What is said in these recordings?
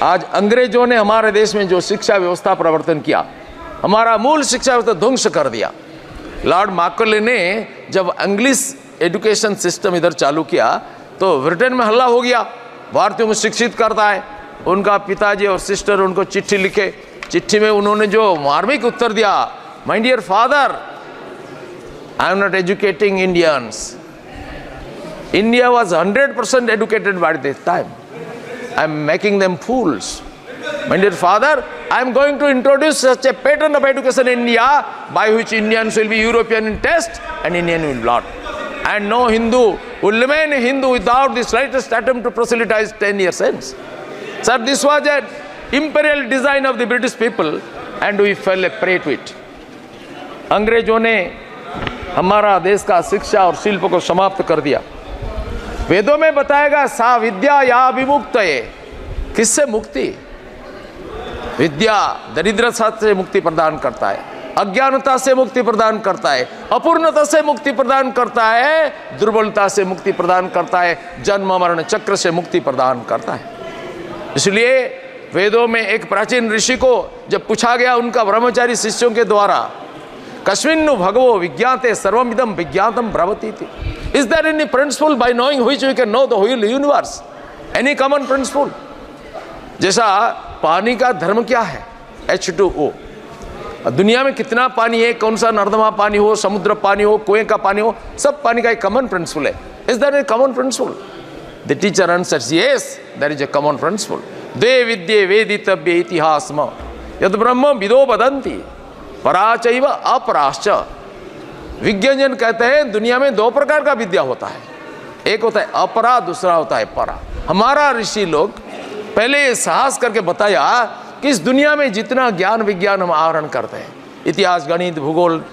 आज अंग्रेजों ने हमारे देश में जो शिक्षा व्यवस्था प्रवर्तन किया, हमारा मूल शिक्षा व्यवस्था ध्वंस कर दिया। लॉर्ड मार्कले ने जब इंग्लिश एजुकेशन सिस्टम इधर चालू किया तो ब्रिटेन में हल्ला हो गया, भारतीयों को शिक्षित करता है। उनका पिताजी और सिस्टर उनको चिट्ठी लिखे, चिट्ठी में उन्होंने जो मार्मिक उत्तर दिया, my dear father, I am not educating Indians, India was 100% educated by this time, I am making them fools. My dear father, I am going to introduce such a pattern of education in India by which Indians will be European in taste and Indian will not. And no Hindu will remain a Hindu without the slightest attempt to proselytize 10 years hence. Sir, this was an imperial design of the British people and we fell a prey to it. अंग्रेजों ने हमारा देश का शिक्षा और शिल्प को समाप्त कर दिया। वेदों में बताएगा सा विद्या या विमुक्तये, किससे मुक्ति? विद्या दरिद्रता से मुक्ति प्रदान करता है, अज्ञानता से मुक्ति प्रदान करता है, अपूर्णता से मुक्ति प्रदान करता है, दुर्बलता से मुक्ति प्रदान करता है, जन्म मरण चक्र से मुक्ति प्रदान करता है। इसलिए वेदों में एक प्राचीन ऋषि को जब पूछा गया उनका ब्रह्मचारी शिष्यों के द्वारा, कस्मिन्नु भगवो विज्ञाते सर्वमिदं विज्ञातम ब्रवती थी, is there any principle by knowing which we can know the whole universe, any common principle? जैसा पानी का धर्म क्या है, H2O। दुनिया में कितना पानी है, कौन सा नर्दमा पानी हो, समुद्र पानी हो, कुएं का पानी हो, सब पानी का एक कॉमन प्रिंसिपल है। Is there a common principle? The teacher answers yes, there is a common principle. द्वे विद्ये वेदितव्ये इतिहासम यद ब्रह्म विदो वदन्ति पराचैव अपराश्च। विज्ञानजन कहते हैं दुनिया में दो प्रकार का विद्या होता है, एक होता है अपरा, दूसरा होता है परा। हमारा ऋषि लोग पहले साहस करके बताया कि इस दुनिया में जितना ज्ञान विज्ञान हम आहरण करते हैं, इतिहास, गणित, भूगोल,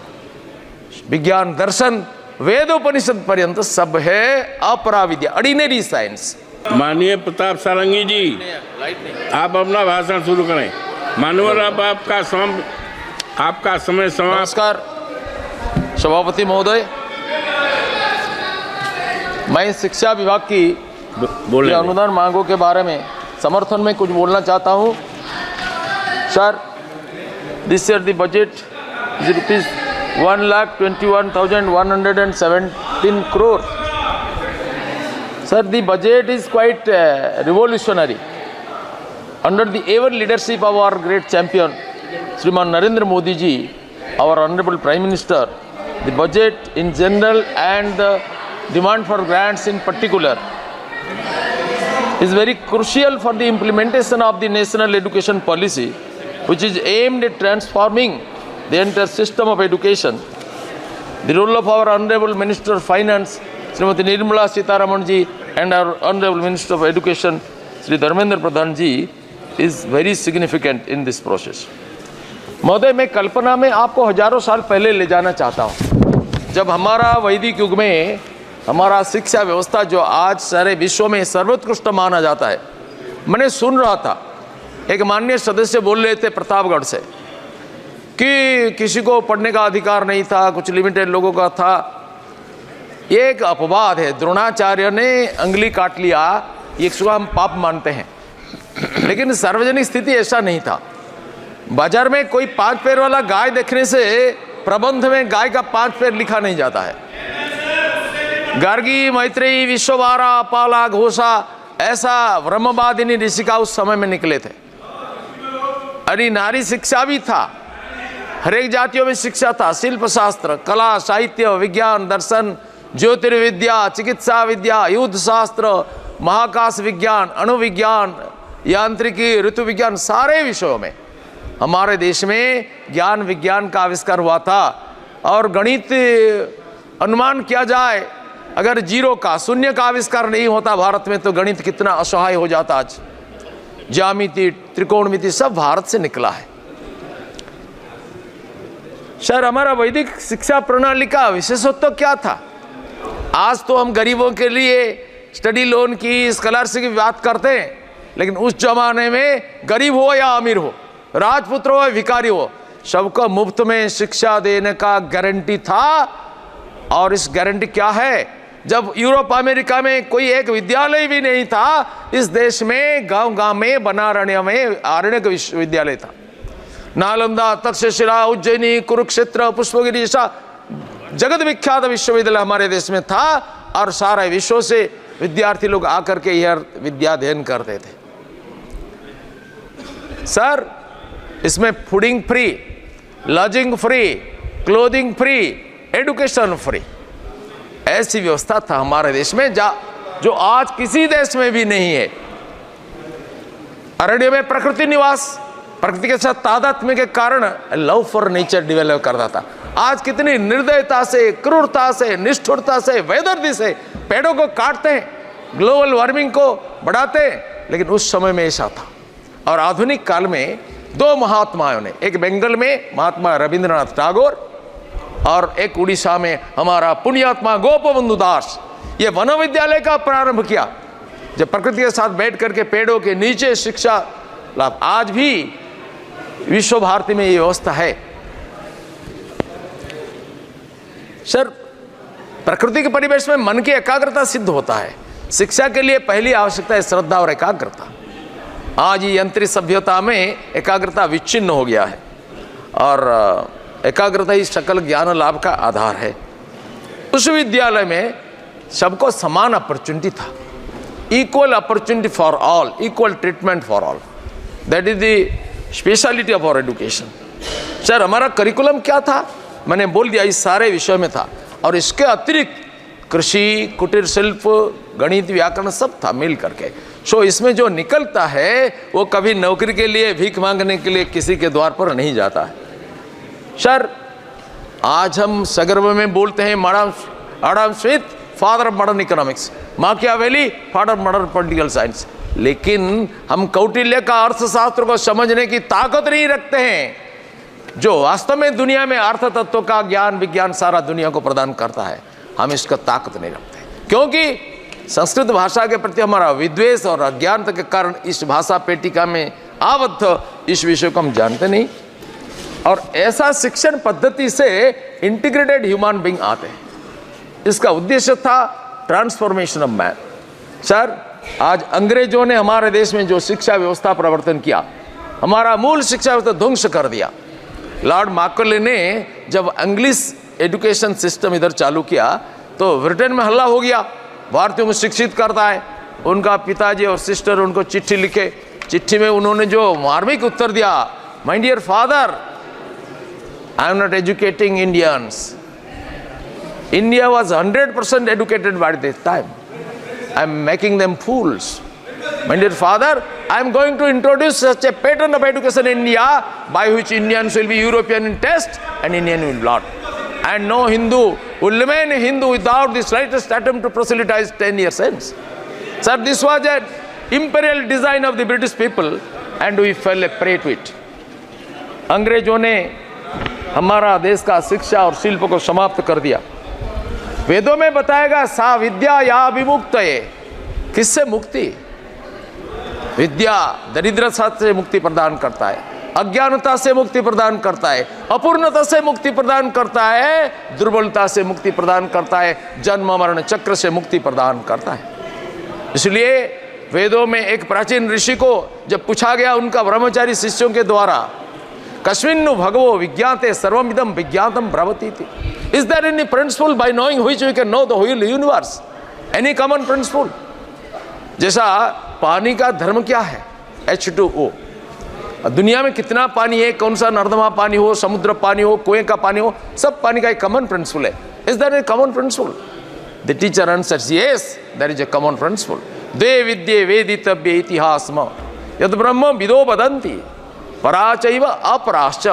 विज्ञान, दर्शन, वेदोपनिषद पर्यंत सब है अपरा विद्या, ऑर्डिनरी साइंस। माननीय प्रताप सारंगी जी, आप अपना भाषण शुरू करें। मानवर, अब आपका समय समाप्त। नमस्कार सभापति महोदय, मैं शिक्षा विभाग की अनुदान मांगों के बारे में समर्थन में कुछ बोलना चाहता हूँ। Sir, this year the budget is rupees 1,21,117 crore. Sir, the budget is quite revolutionary. Under the ever leadership of our great champion, Shriman Narendra Modi ji, our Honorable Prime Minister, the budget in general and the demand for grants in particular is very crucial for the implementation of the national education policy, which is aimed at transforming the entire system of education. The role of our Honorable Minister of Finance, Srimati Nirmala Sitharaman ji, and our Honorable Minister of Education, Sri Dharmendra Pradhan ji, is very significant in this process. महोदय, मैं कल्पना में आपको हजारों साल पहले ले जाना चाहता हूँ, जब हमारा वैदिक युग में हमारा शिक्षा व्यवस्था जो आज सारे विश्व में सर्वोत्कृष्ट माना जाता है। मैंने सुन रहा था एक माननीय सदस्य बोल रहे थे प्रतापगढ़ से कि किसी को पढ़ने का अधिकार नहीं था, कुछ लिमिटेड लोगों का था। ये एक अपवाद है। द्रोणाचार्य ने अंगुली काट लिया, ये सुबह हम पाप मानते हैं, लेकिन सार्वजनिक स्थिति ऐसा नहीं था। बाजार में कोई 5 पैर वाला गाय देखने से प्रबंध में गाय का 5 पैर लिखा नहीं जाता है। गार्गी, मैत्रेयी, विश्ववारा, पाला, घोषा, ऐसा ब्रह्मवादिनी ऋषिका उस समय में निकले थे। अरे नारी शिक्षा भी था, हर एक जातियों में शिक्षा था, शिल्प शास्त्र, कला, साहित्य, विज्ञान, दर्शन, ज्योतिर्विद्या, चिकित्सा विद्या, युद्ध शास्त्र, महाकाश विज्ञान, अणुविज्ञान, यांत्रिकी, ऋतु विज्ञान, सारे विषयों में हमारे देश में ज्ञान विज्ञान का आविष्कार हुआ था। और गणित, अनुमान किया जाए, अगर जीरो का, शून्य का आविष्कार नहीं होता भारत में तो गणित कितना असहाय हो जाता। आज ज्यामिति, त्रिकोणमिति सब भारत से निकला है। सर, हमारा वैदिक शिक्षा प्रणाली का विशेषत्व क्या था? आज तो हम गरीबों के लिए स्टडी लोन की, स्कॉलरशिप की बात करते हैं, लेकिन उस जमाने में गरीब हो या अमीर हो, राजपुत्र हो या भिखारी हो, सबको मुफ्त में शिक्षा देने का गारंटी था। और इस गारंटी क्या है? जब यूरोप अमेरिका में कोई एक विद्यालय भी नहीं था, इस देश में गांव गांव में बनारण्य में आरण्यक विश्वविद्यालय था। नालंदा, तक्षशिला, उज्जैनी, कुरुक्षेत्र, पुष्पगिरी जैसा जगत विख्यात विश्वविद्यालय हमारे देश में था, और सारे विश्व से विद्यार्थी लोग आकर के यह विद्या अध्ययन करते थे। सर, इसमें fooding free, lodging free, clothing free, education free, ऐसी व्यवस्था था हमारे देश में जो आज किसी देश में भी नहीं है। अरण्य में प्रकृति निवास, प्रकृति के साथ तादात्म्य के कारण लव फॉर नेचर डेवलप करता था। आज कितनी निर्दयता से, क्रूरता से, निष्ठुरता से, बेदर्दी से पेड़ों को काटते हैं, ग्लोबल वार्मिंग को बढ़ाते हैं, लेकिन उस समय में ऐसा था। और आधुनिक काल में दो महात्माओं ने, एक बंगाल में महात्मा रविंद्रनाथ टैगोर और एक उड़ीसा में हमारा पुण्यात्मा गोपबंधु दास, ये वन विद्यालय का प्रारंभ किया, जब प्रकृति के साथ बैठ करके पेड़ों के नीचे शिक्षा लाभ। आज भी विश्व भारती में ये व्यवस्था है। सर, प्रकृति के परिवेश में मन की एकाग्रता सिद्ध होता है। शिक्षा के लिए पहली आवश्यकता है श्रद्धा और एकाग्रता। आज ये यंत्रित सभ्यता में एकाग्रता विच्छिन्न हो गया है, और एकाग्रता ही सकल ज्ञान लाभ का आधार है। उस विद्यालय में सबको समान अपॉर्चुनिटी था, equal opportunity for all, equal treatment for all. That is the speciality of our education. Sir, हमारा करिकुलम क्या था? मैंने बोल दिया, इस सारे विषय में था, और इसके अतिरिक्त कृषि, कुटीर शिल्प, गणित, व्याकरण सब था मिल करके। सो इसमें जो निकलता है वो कभी नौकरी के लिए भीख मांगने के लिए किसी के द्वार पर नहीं जाता है। सर, आज हम सगर्भ में बोलते हैं Adam Smith father of modern economics, माकियावेली father of modern political science, लेकिन हम कौटिल्य का अर्थशास्त्र को समझने की ताकत नहीं रखते हैं, जो वास्तव में दुनिया में अर्थ तत्व का ज्ञान विज्ञान सारा दुनिया को प्रदान करता है। हम इसका ताकत नहीं रखते, क्योंकि संस्कृत भाषा के प्रति हमारा विद्वेष और अज्ञानता के कारण इस भाषा पेटिका में आबद्ध इस विषय को हम जानते नहीं। और ऐसा शिक्षण पद्धति से इंटीग्रेटेड ह्यूमन बीइंग आते हैं। इसका उद्देश्य था ट्रांसफॉर्मेशन ऑफ मैन। सर, आज अंग्रेजों ने हमारे देश में जो शिक्षा व्यवस्था प्रवर्तन किया, हमारा मूल शिक्षा व्यवस्था ध्वंस कर दिया। लॉर्ड मैकॉले ने जब इंग्लिश एजुकेशन सिस्टम इधर चालू किया तो ब्रिटेन में हल्ला हो गया, भारतीयों को शिक्षित करता है। उनका पिताजी और सिस्टर उनको चिट्ठी लिखे, चिट्ठी में उन्होंने जो मार्मिक उत्तर दिया, my dear father, I am not educating Indians, India was 100% educated by this time. I am making them fools. My dear father, I am going to introduce such a pattern of education in India by which Indians will be European in taste and Indian will not. And no Hindu will remain a Hindu without the slightest attempt to proselytize 10 years hence. Sir, this was an imperial design of the British people and we fell a prey to it. अंग्रेजों ने हमारा देश का शिक्षा और शिल्प को समाप्त कर दिया। वेदों में बताएगा सा विद्या या विमुक्त है। किससे मुक्ति? विद्या दरिद्रता से मुक्ति प्रदान करता है, अज्ञानता से मुक्ति प्रदान करता है, अपूर्णता से मुक्ति प्रदान करता है, दुर्बलता से मुक्ति प्रदान करता है, जन्म मरण चक्र से मुक्ति प्रदान करता है। इसलिए वेदों में एक प्राचीन ऋषि को जब पूछा गया उनका ब्रह्मचारी शिष्यों के द्वारा, कस्मिन्नु भगवो विज्ञाते सर्वमिदं विज्ञातम ब्रवती थी। Is there any principle by knowing which we can know the whole universe? Any common principle? जैसा पानी का धर्म क्या है? H2O। दुनिया में कितना पानी है, कौन सा नर्दमा पानी हो, समुद्र पानी हो, कुएं का पानी हो, सब पानी का एक कॉमन प्रिंसिपल है। Is there a common principle? The teacher answers, yes, there is a common principle. द्वे विद्ये वेदितव्ये इतिहासम यद ब्रह्म विदो वदन्ति पराचैव अपराश्च।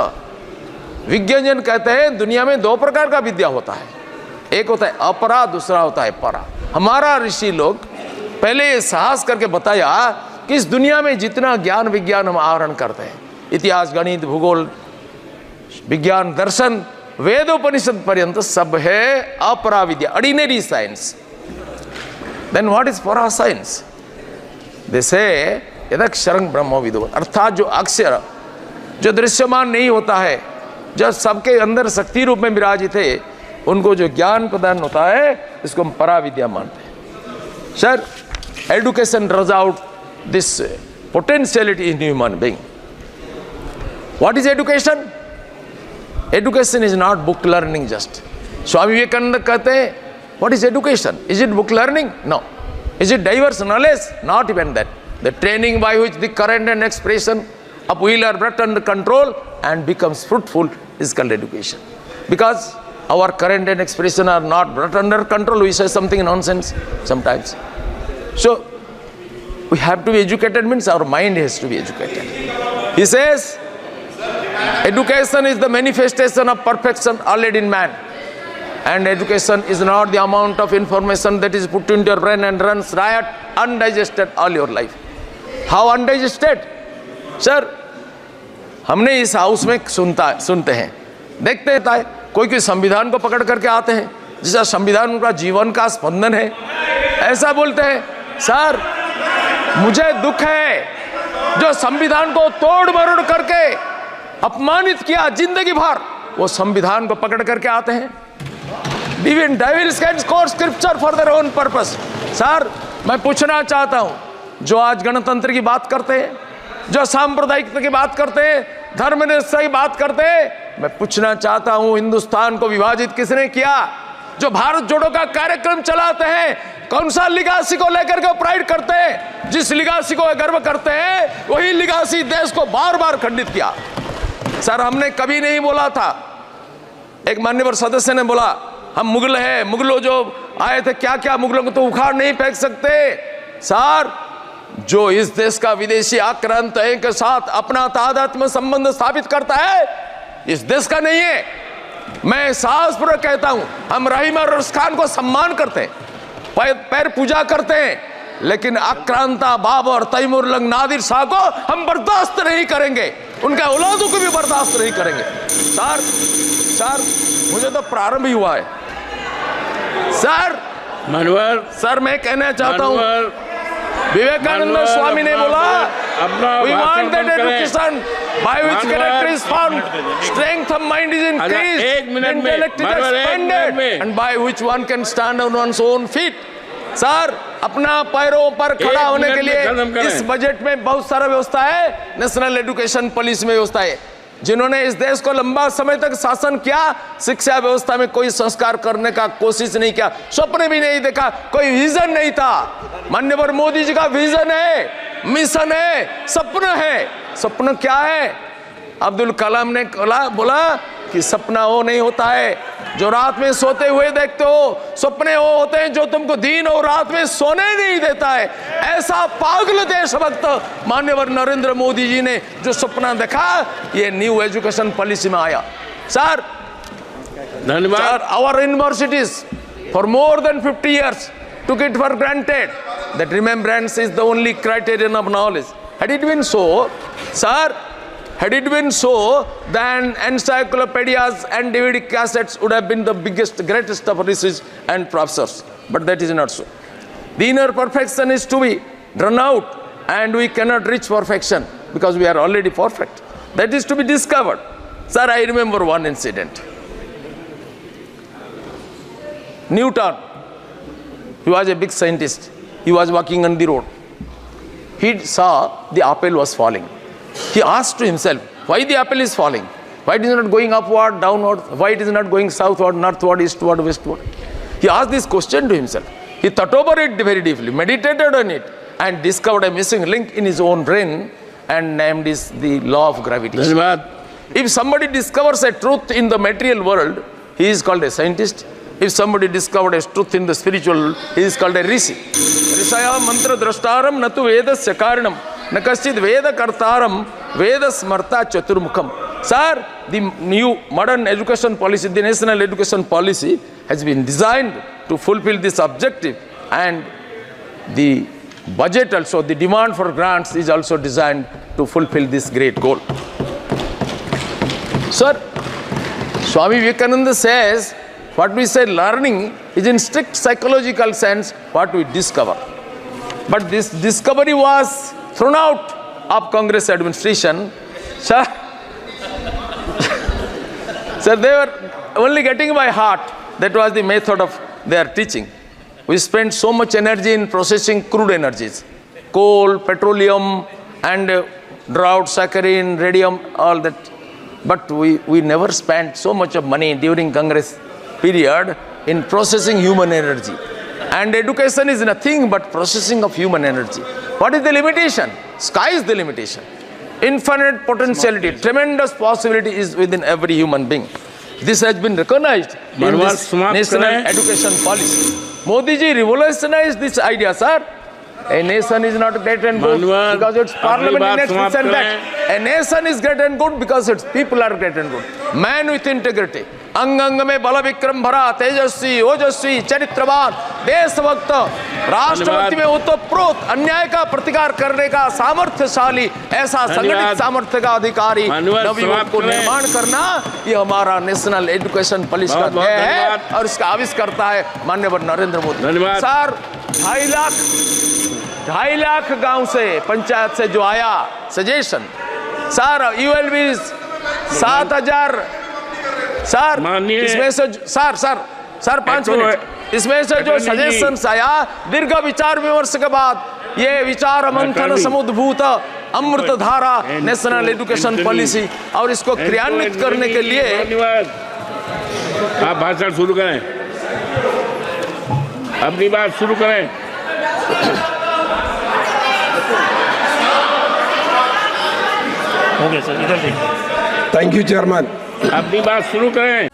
विज्ञान कहते हैं दुनिया में दो प्रकार का विद्या होता है, एक होता है अपरा, दूसरा होता है परा। हमारा ऋषि लोग पहले साहस करके बताया कि इस दुनिया में जितना ज्ञान विज्ञान हम आहरण करते हैं, इतिहास, गणित, भूगोल, विज्ञान, दर्शन, वेदोपनिषद पर्यंत सब है अपरा विद्या, ordinary science. Then what is परा साइंस? दे से यदक्षरं ब्रह्म विदो, अर्थात जो अक्षर, जो दृश्यमान नहीं होता है, जो सबके अंदर शक्ति रूप में विराजित है, उनको जो ज्ञान प्रदान होता है इसको हम पराविद्या मानते हैं। Sir, education draws out this potentiality in human being. What is education? Education is not book learning just. Swami Vivekananda कहते हैं, what is education? Is it book learning? No. Is it diverse knowledge? Not even that. The training by which the current and expression of will are brought under control and becomes fruitful is called education. Because our current and expression are not brought under control, we say something nonsense sometimes. So we have to be educated, means our mind has to be educated. He says education is the manifestation of perfection already in man, and education is not the amount of information that is put into your brain and runs riot undigested all your life. How undigested? Sir, हमने इस house में सुनते हैं, देखते हैं, कोई कोई संविधान को पकड़ करके आते हैं जिसका संविधान उनका जीवन का स्पंदन है, ऐसा बोलते हैं। सर, मुझे दुख है जो संविधान को तोड़ मरोड़ करके अपमानित किया जिंदगी भर, वो संविधान को पकड़ करके आते हैं। Even devils can quote scripture for their own purpose. Sir, मैं पूछना चाहता हूं, जो आज गणतंत्र की बात करते हैं, जो सांप्रदायिकता की बात करते हैं, धर्मनिरपेक्षता की बात करते हैं, मैं पूछना चाहता हूं, हिंदुस्तान को विभाजित किसने किया? जो भारत जोड़ो का कार्यक्रम चलाते हैं, कौन सा लिगासी को लेकर के प्राइड करते हैं? जिस लिगासी को गर्व करते हैं वही लिगासी देश को बार बार खंडित किया। सर, हमने कभी नहीं बोला था, एक माननीय सदस्य ने बोला हम मुगल हैं, मुगलों जो आए थे, क्या क्या मुगलों को तो उखाड़ नहीं फेंक सकते। सर, जो इस देश का विदेशी आक्रांत के साथ अपना तादात्म्य संबंध स्थापित करता है, इस देश का नहीं है। मैं साहसपूर्वक कहता हूं, हम रहीम और रस खान को सम्मान करते हैं, पैर पूजा करते हैं, लेकिन आक्रांता बाबर, तैमूर लंग, नादिर शाह को हम बर्दाश्त नहीं करेंगे, उनके औलादों को भी बर्दाश्त नहीं करेंगे। सर, मुझे तो प्रारंभ ही हुआ है। सर मनोहर, सर, मैं कहना चाहता हूं, विवेकानंद स्वामी ने बोला, we want that education by which character is formed, strength of mind is increased, intellect is expanded, and by which one can stand on one's own feet. Sir, अपना पैरों पर खड़ा होने के लिए इस बजट में बहुत सारा व्यवस्था है। नेशनल एजुकेशन पॉलिसी में व्यवस्था है। जिन्होंने इस देश को लंबा समय तक शासन किया, शिक्षा व्यवस्था में कोई संस्कार करने का कोशिश नहीं किया, स्वप्न भी नहीं देखा, कोई विजन नहीं था। माननीय मोदी जी का विजन है, मिशन है, सपना है। सपना क्या है? अब्दुल कलाम ने बोला कि सपना वो नहीं होता है जो रात में सोते हुए देखते हो, सपने वो होते हैं जो तुमको दिन और रात में सोने नहीं देता है। ऐसा पागल देशभक्त माननीय नरेंद्र मोदी जी ने जो सपना देखा, ये न्यू एजुकेशन पॉलिसी में आया। सर, धन्यवाद। Sir, our universities for more than 50 years took it for granted that remembrance is the only criterion of knowledge. Had it been so, sir, had it been so, then encyclopedias and DVD cassettes would have been the biggest, greatest of research and professors. But that is not so. The inner perfection is to be drawn out, and we cannot reach perfection because we are already perfect. That is to be discovered. Sir, I remember one incident. Newton, he was a big scientist. He was walking on the road. He saw the apple was falling. He asked to himself, why the apple is falling? Why it is not going upward, downward? Why it is not going southward, northward, eastward, westward? He asked this question to himself. He thought over it very deeply, meditated on it, and discovered a missing link in his own brain and named this the law of gravity. If somebody discovers a truth in the material world, he is called a scientist. If somebody discovered a truth in the spiritual world, he is called a rishi. Rishaya mantra drashtaram natu vedasya karanam na kaschid veda kartaram veda smarta chaturmukham. Sir, the new modern education policy, the national education policy has been designed to fulfill this objective, and the budget also, the demand for grants is also designed to fulfill this great goal. Sir, Swami Vivekananda says, what we say learning is in strict psychological sense what we discover. But this discovery was thrown out of Congress administration. Sir, they were only getting by heart. that was the method of their teaching. We spent so much energy in processing crude energies, coal, petroleum, and drought, saccharine, radium, all that. But we never spent so much of money during Congress period in processing human energy. And education is nothing but processing of human energy. What is the limitation? Sky is the limitation. Infinite potentiality, tremendous possibility is within every human being. This has been recognized in this national education policy. Modi ji revolutionized this idea, sir. A nation is not great and good because its parliament is next and that. A nation is great and good because its people are great and good. Man with integrity. अंग अंग में बल विक्रम भरा, तेजस्वी, ओजस्वी, चरित्रवान, देशभक्त, राष्ट्रभक्ति में ओतप्रोत, अन्याय का प्रतिकार करने का सामर्थ्यशाली, ऐसा संगठित सामर्थ्य का अधिकारी नवयुवक को निर्माण करना, ये हमारा नेशनल एजुकेशन पॉलिसी का ध्येय है और इसका आविष्कर्ता है माननीय नरेंद्र मोदी। सर 2.5 लाख गांव से पंचायत से जो आया सजेशन, सर ULB 7,000, सर इसमें से सर 5 मिनट, इसमें से जो सजेशंस आया दीर्घ विचार विमर्श के बाद ये विचार मंथन समुद्भूत अमृत धारा नेशनल एजुकेशन पॉलिसी और इसको क्रियान्वित करने के लिए आप भाषण शुरू करें, अपनी बात शुरू करें। ओके सर, इधर देखिए। Thank you chairman. अपनी बात शुरू करें।